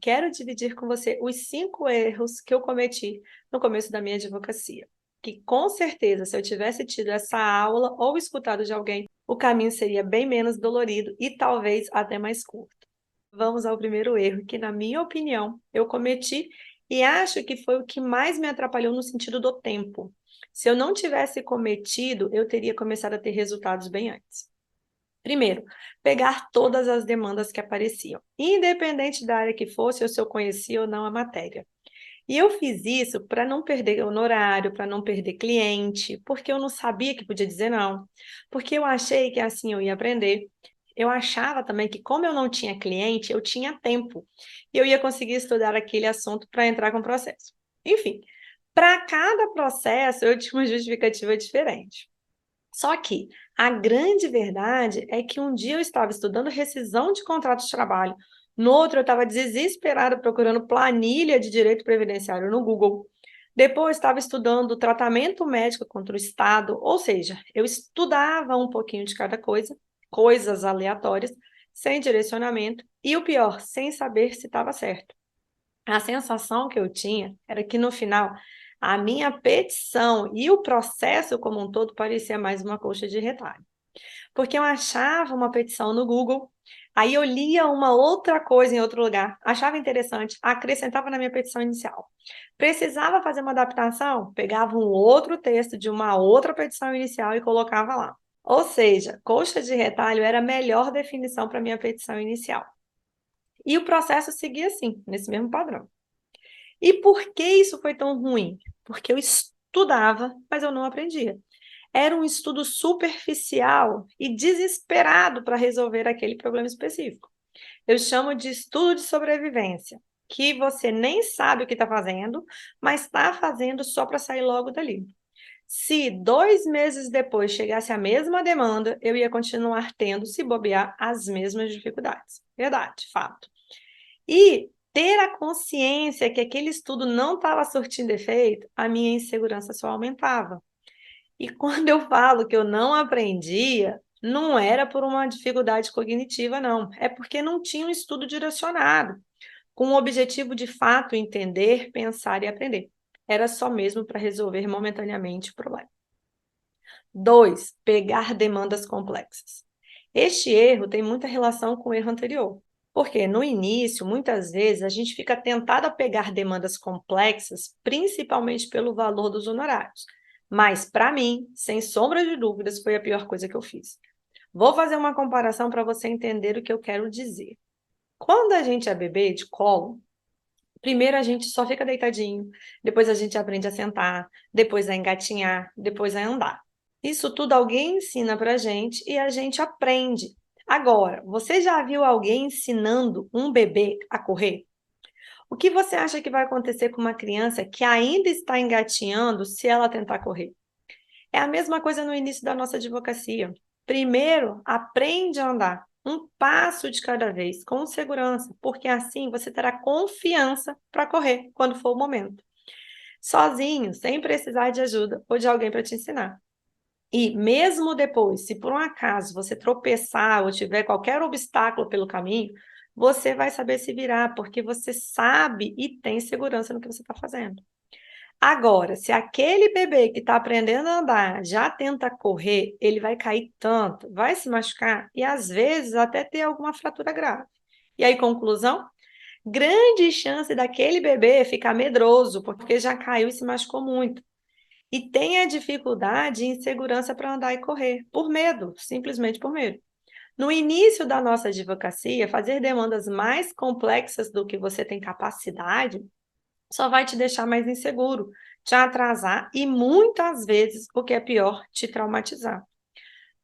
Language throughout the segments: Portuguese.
quero dividir com você os 5 erros que eu cometi no começo da minha advocacia. Que com certeza, se eu tivesse tido essa aula ou escutado de alguém, o caminho seria bem menos dolorido e talvez até mais curto. Vamos ao primeiro erro, que na minha opinião, eu cometi e acho que foi o que mais me atrapalhou no sentido do tempo. Se eu não tivesse cometido, eu teria começado a ter resultados bem antes. Primeiro, pegar todas as demandas que apareciam, independente da área que fosse ou se eu conhecia ou não a matéria. E eu fiz isso para não perder honorário, para não perder cliente, porque eu não sabia que podia dizer não, porque eu achei que assim eu ia aprender. Eu achava também que, como eu não tinha cliente, eu tinha tempo e eu ia conseguir estudar aquele assunto para entrar com o processo. Enfim, para cada processo eu tinha uma justificativa diferente. Só que a grande verdade é que um dia eu estava estudando rescisão de contrato de trabalho, no outro eu estava desesperada procurando planilha de direito previdenciário no Google. Depois estava estudando tratamento médico contra o Estado, ou seja, eu estudava um pouquinho de cada coisa, coisas aleatórias, sem direcionamento, e o pior, sem saber se estava certo. A sensação que eu tinha era que, no final, a minha petição e o processo como um todo parecia mais uma coxa de retalho. Porque eu achava uma petição no Google, aí eu lia uma outra coisa em outro lugar, achava interessante, acrescentava na minha petição inicial. Precisava fazer uma adaptação? Pegava um outro texto de uma outra petição inicial e colocava lá. Ou seja, coxa de retalho era a melhor definição para a minha petição inicial. E o processo seguia assim, nesse mesmo padrão. E por que isso foi tão ruim? Porque eu estudava, mas eu não aprendia. Era um estudo superficial e desesperado para resolver aquele problema específico. Eu chamo de estudo de sobrevivência, que você nem sabe o que está fazendo, mas está fazendo só para sair logo dali. Se 2 meses depois chegasse a mesma demanda, eu ia continuar tendo, se bobear, as mesmas dificuldades. Verdade, fato. E ter a consciência que aquele estudo não estava surtindo efeito, a minha insegurança só aumentava. E quando eu falo que eu não aprendia, não era por uma dificuldade cognitiva, não. É porque não tinha um estudo direcionado, com o objetivo de fato entender, pensar e aprender. Era só mesmo para resolver momentaneamente o problema. 2, pegar demandas complexas. Este erro tem muita relação com o erro anterior. Porque no início, muitas vezes, a gente fica tentado a pegar demandas complexas, principalmente pelo valor dos honorários. Mas, para mim, sem sombra de dúvidas, foi a pior coisa que eu fiz. Vou fazer uma comparação para você entender o que eu quero dizer. Quando a gente é bebê de colo, primeiro a gente só fica deitadinho, depois a gente aprende a sentar, depois a engatinhar, depois a andar. Isso tudo alguém ensina para a gente e a gente aprende. Agora, você já viu alguém ensinando um bebê a correr? O que você acha que vai acontecer com uma criança que ainda está engatinhando se ela tentar correr? É a mesma coisa no início da nossa advocacia. Primeiro, aprende a andar, um passo de cada vez, com segurança, porque assim você terá confiança para correr quando for o momento. Sozinho, sem precisar de ajuda ou de alguém para te ensinar. E mesmo depois, se por um acaso você tropeçar ou tiver qualquer obstáculo pelo caminho, você vai saber se virar, porque você sabe e tem segurança no que você está fazendo. Agora, se aquele bebê que está aprendendo a andar já tenta correr, ele vai cair tanto, vai se machucar e às vezes até ter alguma fratura grave. E aí, conclusão? Grande chance daquele bebê ficar medroso, porque já caiu e se machucou muito. E tem a dificuldade e insegurança para andar e correr, por medo, simplesmente por medo. No início da nossa advocacia, fazer demandas mais complexas do que você tem capacidade só vai te deixar mais inseguro, te atrasar e muitas vezes, o que é pior, te traumatizar.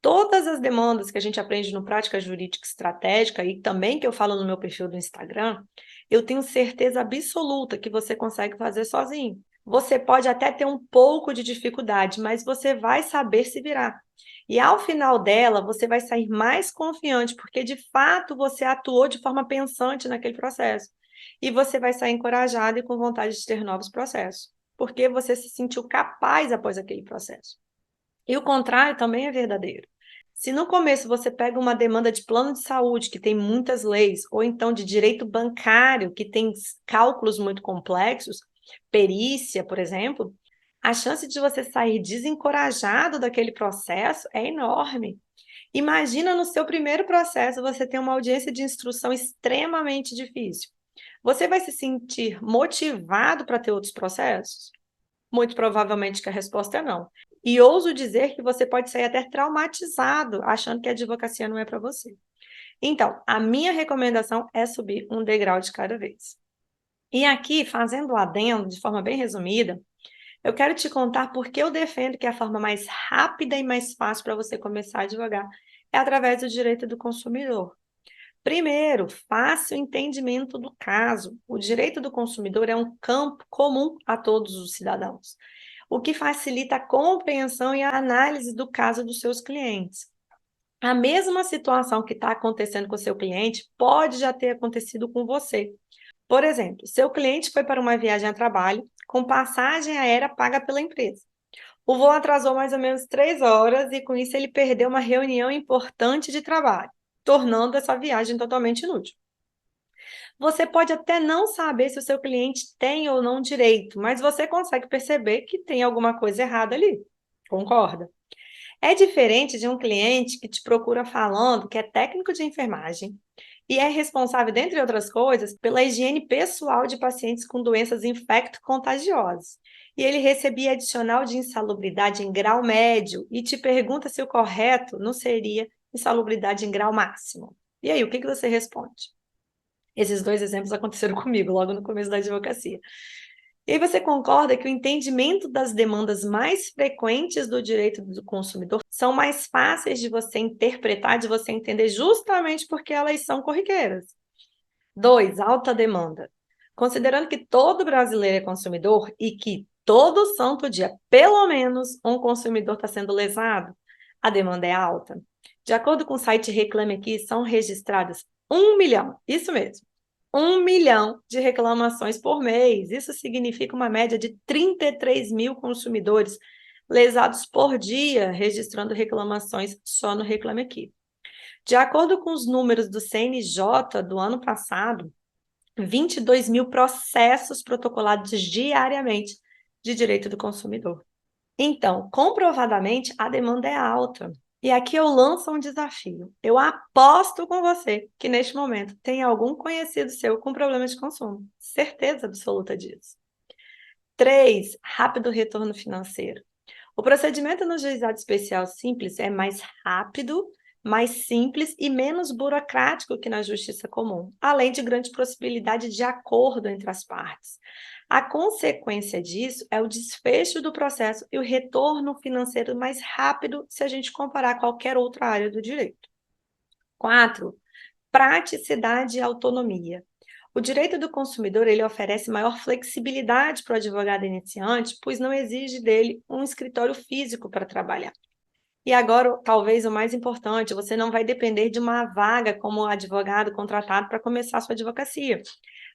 Todas as demandas que a gente aprende no Prática Jurídica Estratégica e também que eu falo no meu perfil do Instagram, eu tenho certeza absoluta que você consegue fazer sozinho. Você pode até ter um pouco de dificuldade, mas você vai saber se virar. E ao final dela, você vai sair mais confiante, porque de fato você atuou de forma pensante naquele processo. E você vai sair encorajado e com vontade de ter novos processos, porque você se sentiu capaz após aquele processo. E o contrário também é verdadeiro. Se no começo você pega uma demanda de plano de saúde, que tem muitas leis, ou então de direito bancário, que tem cálculos muito complexos, perícia, por exemplo, a chance de você sair desencorajado daquele processo é enorme. Imagina no seu primeiro processo você ter uma audiência de instrução extremamente difícil. Você vai se sentir motivado para ter outros processos? Muito provavelmente que a resposta é não. E ouso dizer que você pode sair até traumatizado, achando que a advocacia não é para você. Então, a minha recomendação é subir um degrau de cada vez. E aqui, fazendo o adendo de forma bem resumida, eu quero te contar por que eu defendo que a forma mais rápida e mais fácil para você começar a advogar é através do direito do consumidor. Primeiro, faça o entendimento do caso. O direito do consumidor é um campo comum a todos os cidadãos, o que facilita a compreensão e a análise do caso dos seus clientes. A mesma situação que está acontecendo com o seu cliente pode já ter acontecido com você. Por exemplo, seu cliente foi para uma viagem a trabalho com passagem aérea paga pela empresa. O voo atrasou mais ou menos 3 horas e, com isso, ele perdeu uma reunião importante de trabalho, tornando essa viagem totalmente inútil. Você pode até não saber se o seu cliente tem ou não direito, mas você consegue perceber que tem alguma coisa errada ali. Concorda? É diferente de um cliente que te procura falando que é técnico de enfermagem e é responsável, dentre outras coisas, pela higiene pessoal de pacientes com doenças infecto-contagiosas. E ele recebia adicional de insalubridade em grau médio e te pergunta se o correto não seria insalubridade em grau máximo. E aí, o que você responde? Esses dois exemplos aconteceram comigo logo no começo da advocacia. E aí você concorda que o entendimento das demandas mais frequentes do direito do consumidor são mais fáceis de você interpretar, de você entender, justamente porque elas são corriqueiras. 2, alta demanda. Considerando que todo brasileiro é consumidor e que todo santo dia, pelo menos, um consumidor está sendo lesado, a demanda é alta. De acordo com o site Reclame Aqui, são registradas 1 milhão, isso mesmo, 1 milhão de reclamações por mês. Isso significa uma média de 33 mil consumidores lesados por dia, registrando reclamações só no Reclame Aqui. De acordo com os números do CNJ do ano passado, 22 mil processos protocolados diariamente de direito do consumidor. Então, comprovadamente, a demanda é alta. E aqui eu lanço um desafio. Eu aposto com você que neste momento tem algum conhecido seu com problema de consumo. Certeza absoluta disso. 3, rápido retorno financeiro. O procedimento no juizado especial simples é mais rápido, mais simples e menos burocrático que na justiça comum, além de grande possibilidade de acordo entre as partes. A consequência disso é o desfecho do processo e o retorno financeiro mais rápido se a gente comparar qualquer outra área do direito. 4, praticidade e autonomia. O direito do consumidor ele oferece maior flexibilidade para o advogado iniciante, pois não exige dele um escritório físico para trabalhar. E agora, talvez o mais importante, você não vai depender de uma vaga como advogado contratado para começar a sua advocacia.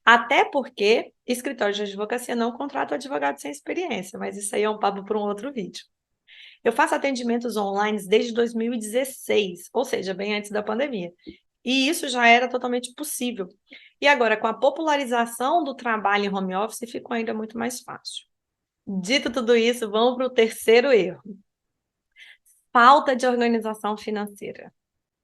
Até porque escritório de advocacia não contrata advogado sem experiência, mas isso aí é um papo para um outro vídeo. Eu faço atendimentos online desde 2016, ou seja, bem antes da pandemia. E isso já era totalmente possível. E agora, com a popularização do trabalho em home office, ficou ainda muito mais fácil. Dito tudo isso, vamos para o terceiro erro. Falta de organização financeira.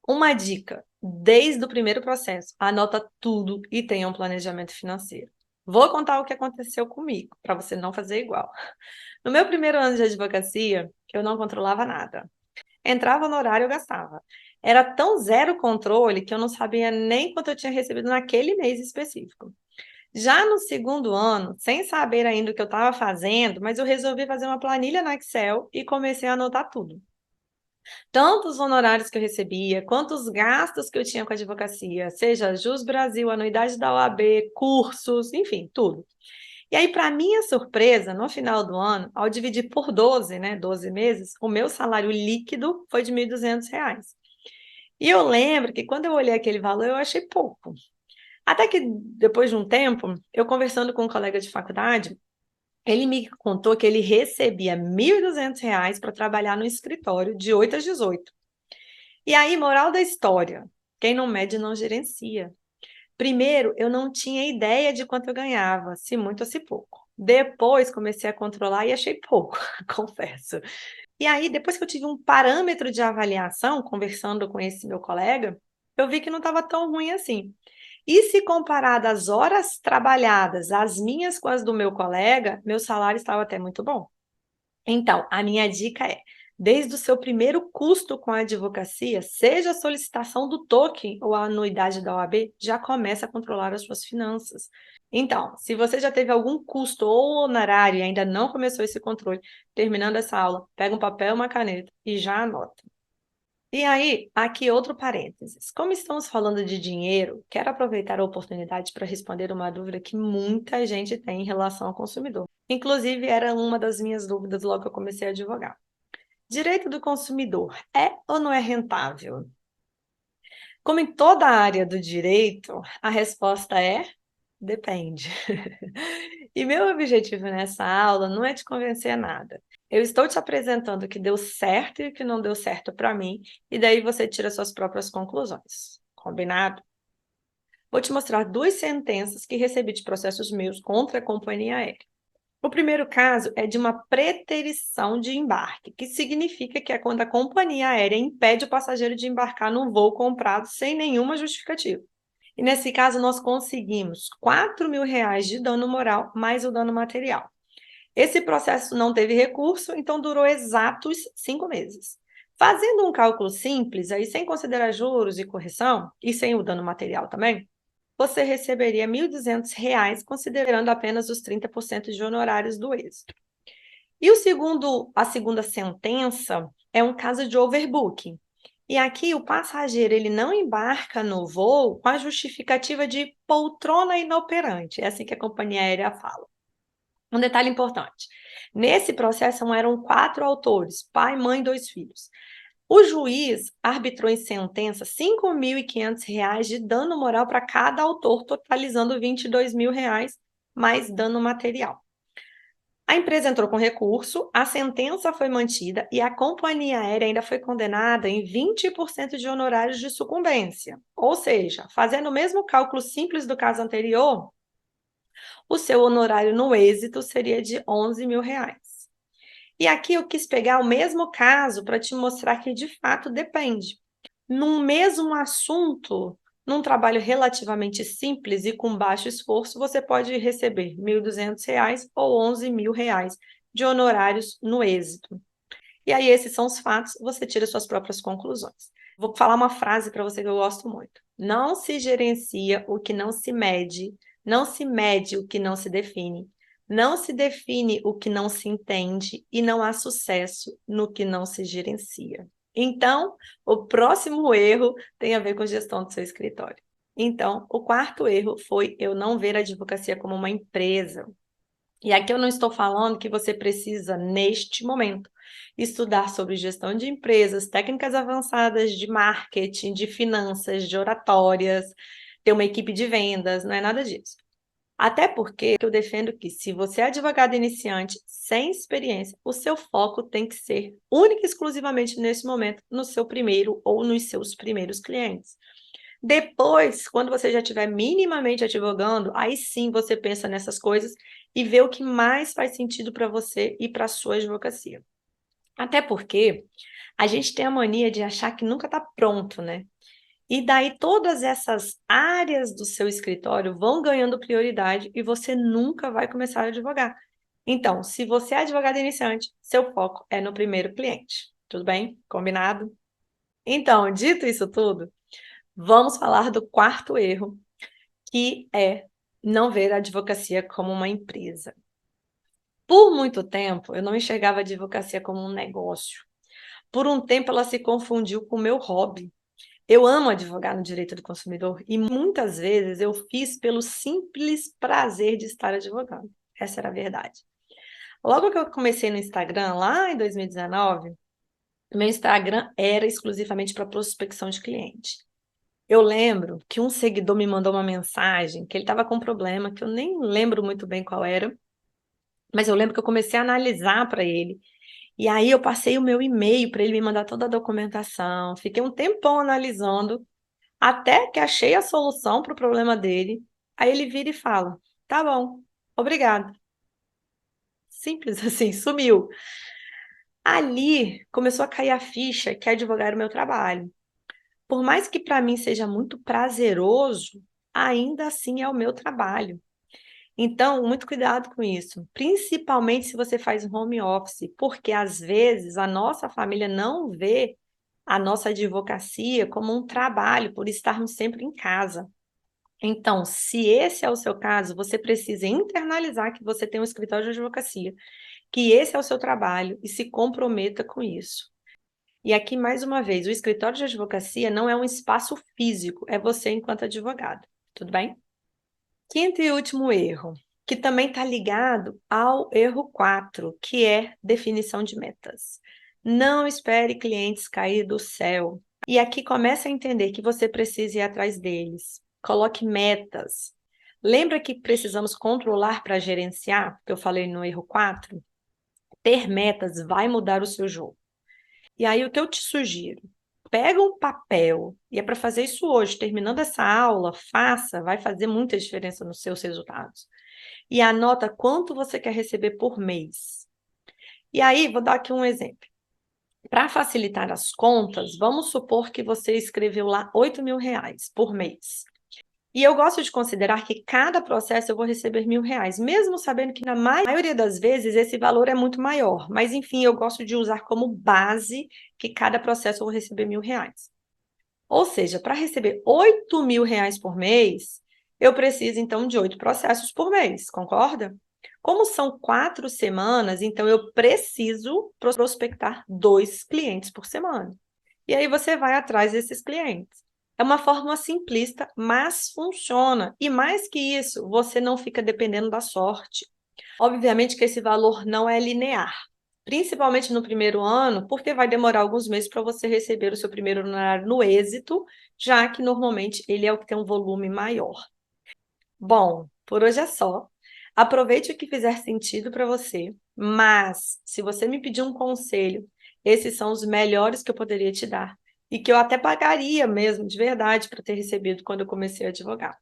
Uma dica, desde o primeiro processo, anota tudo e tenha um planejamento financeiro. Vou contar o que aconteceu comigo, para você não fazer igual. No meu primeiro ano de advocacia, eu não controlava nada. Entrava no horário, eu gastava. Era tão zero controle que eu não sabia nem quanto eu tinha recebido naquele mês específico. Já no segundo ano, sem saber ainda o que eu estava fazendo, mas eu resolvi fazer uma planilha no Excel e comecei a anotar tudo. Tanto os honorários que eu recebia, quanto os gastos que eu tinha com a advocacia, seja Jus Brasil, anuidade da OAB, cursos, enfim, tudo. E aí, para minha surpresa, no final do ano, ao dividir por 12, né, 12 meses, o meu salário líquido foi de R$ 1.200. E eu lembro que quando eu olhei aquele valor, eu achei pouco. Até que, depois de um tempo, eu conversando com um colega de faculdade, ele me contou que ele recebia R$ 1.200 para trabalhar no escritório de 8 às 18. E aí, moral da história, quem não mede não gerencia. Primeiro, eu não tinha ideia de quanto eu ganhava, se muito ou se pouco. Depois comecei a controlar e achei pouco, confesso. E aí, depois que eu tive um parâmetro de avaliação, conversando com esse meu colega, eu vi que não estava tão ruim assim. E se comparado às horas trabalhadas, as minhas com as do meu colega, meu salário estava até muito bom. Então, a minha dica é, desde o seu primeiro custo com a advocacia, seja a solicitação do token ou a anuidade da OAB, já começa a controlar as suas finanças. Então, se você já teve algum custo ou honorário e ainda não começou esse controle, terminando essa aula, pega um papel e uma caneta e já anota. E aí, aqui outro parênteses. Como estamos falando de dinheiro, quero aproveitar a oportunidade para responder uma dúvida que muita gente tem em relação ao consumidor. Inclusive, era uma das minhas dúvidas logo que eu comecei a advogar. Direito do consumidor é ou não é rentável? Como em toda a área do direito, a resposta é depende. E meu objetivo nessa aula não é te convencer a nada. Eu estou te apresentando o que deu certo e o que não deu certo para mim, e daí você tira suas próprias conclusões. Combinado? Vou te mostrar duas sentenças que recebi de processos meus contra a companhia aérea. O primeiro caso é de uma preterição de embarque, que significa que é quando a companhia aérea impede o passageiro de embarcar num voo comprado sem nenhuma justificativa. E nesse caso, nós conseguimos R$ 4.000 de dano moral mais o dano material. Esse processo não teve recurso, então durou exatos 5 meses. Fazendo um cálculo simples, aí sem considerar juros e correção, e sem o dano material também, você receberia R$ 1.200, considerando apenas os 30% de honorários do êxito. E a segunda sentença é um caso de overbooking. E aqui o passageiro ele não embarca no voo com a justificativa de poltrona inoperante, é assim que a companhia aérea fala. Um detalhe importante, nesse processo eram 4 autores, pai, mãe e 2 filhos. O juiz arbitrou em sentença R$ 5.500 de dano moral para cada autor, totalizando R$ 22.000 mais dano material. A empresa entrou com recurso, a sentença foi mantida e a companhia aérea ainda foi condenada em 20% de honorários de sucumbência. Ou seja, fazendo o mesmo cálculo simples do caso anterior, o seu honorário no êxito seria de R$ 11.000. E aqui eu quis pegar o mesmo caso para te mostrar que de fato depende. Num mesmo assunto, num trabalho relativamente simples e com baixo esforço, você pode receber R$ 1.200 ou R$ 11.000 de honorários no êxito. E aí, esses são os fatos, você tira suas próprias conclusões. Vou falar uma frase para você que eu gosto muito. Não se gerencia o que não se mede, não se mede o que não se define, não se define o que não se entende e não há sucesso no que não se gerencia. Então, o próximo erro tem a ver com gestão do seu escritório. Então, o quarto erro foi eu não ver a advocacia como uma empresa. E aqui eu não estou falando que você precisa, neste momento, estudar sobre gestão de empresas, técnicas avançadas de marketing, de finanças, de oratórias, ter uma equipe de vendas, não é nada disso. Até porque eu defendo que, se você é advogado iniciante, sem experiência, o seu foco tem que ser única e exclusivamente nesse momento, no seu primeiro ou nos seus primeiros clientes. Depois, quando você já estiver minimamente advogando, aí sim você pensa nessas coisas e vê o que mais faz sentido para você e para a sua advocacia. Até porque a gente tem a mania de achar que nunca está pronto, né? E daí todas essas áreas do seu escritório vão ganhando prioridade e você nunca vai começar a advogar. Então, se você é advogado iniciante, seu foco é no primeiro cliente. Tudo bem? Combinado? Então, dito isso tudo, vamos falar do quarto erro, que é não ver a advocacia como uma empresa. Por muito tempo, eu não enxergava a advocacia como um negócio. Por um tempo, ela se confundiu com o meu hobby. Eu amo advogar no direito do consumidor e muitas vezes eu fiz pelo simples prazer de estar advogando. Essa era a verdade. Logo que eu comecei no Instagram, lá em 2019, meu Instagram era exclusivamente para prospecção de cliente. Eu lembro que um seguidor me mandou uma mensagem que ele estava com um problema, que eu nem lembro muito bem qual era, mas eu lembro que eu comecei a analisar para ele E aí eu passei o meu e-mail para ele me mandar toda a documentação, fiquei um tempão analisando, até que achei a solução para o problema dele. Aí ele vira e fala: tá bom, obrigado. Simples assim, sumiu. Ali começou a cair a ficha que advogar era o meu trabalho. Por mais que para mim seja muito prazeroso, ainda assim é o meu trabalho. Então, muito cuidado com isso, principalmente se você faz home office, porque às vezes a nossa família não vê a nossa advocacia como um trabalho, por estarmos sempre em casa. Então, se esse é o seu caso, você precisa internalizar que você tem um escritório de advocacia, que esse é o seu trabalho e se comprometa com isso. E aqui, mais uma vez, o escritório de advocacia não é um espaço físico, é você enquanto advogado. Tudo bem? Quinto e último erro, que também está ligado ao erro 4, que é definição de metas. Não espere clientes cair do céu. E aqui começa a entender que você precisa ir atrás deles. Coloque metas. Lembra que precisamos controlar para gerenciar? Que eu falei no erro 4? Ter metas vai mudar o seu jogo. E aí, o que eu te sugiro? Pega um papel, e é para fazer isso hoje, terminando essa aula, faça, vai fazer muita diferença nos seus resultados. E anota quanto você quer receber por mês. E aí, vou dar aqui um exemplo. Para facilitar as contas, vamos supor que você escreveu lá R$ 8.000 por mês. E eu gosto de considerar que cada processo eu vou receber R$ 1.000, mesmo sabendo que na maioria das vezes esse valor é muito maior. Mas, enfim, eu gosto de usar como base que cada processo eu vou receber R$ 1.000. Ou seja, para receber R$ 8.000 por mês, eu preciso, então, de 8 processos por mês, concorda? Como são 4 semanas, então eu preciso prospectar 2 clientes por semana. E aí você vai atrás desses clientes. É uma fórmula simplista, mas funciona. E mais que isso, você não fica dependendo da sorte. Obviamente que esse valor não é linear, principalmente no primeiro ano, porque vai demorar alguns meses para você receber o seu primeiro honorário no êxito, já que normalmente ele é o que tem um volume maior. Bom, por hoje é só. Aproveite o que fizer sentido para você, mas se você me pedir um conselho, esses são os melhores que eu poderia te dar e que eu até pagaria mesmo, de verdade, para ter recebido quando eu comecei a advogar.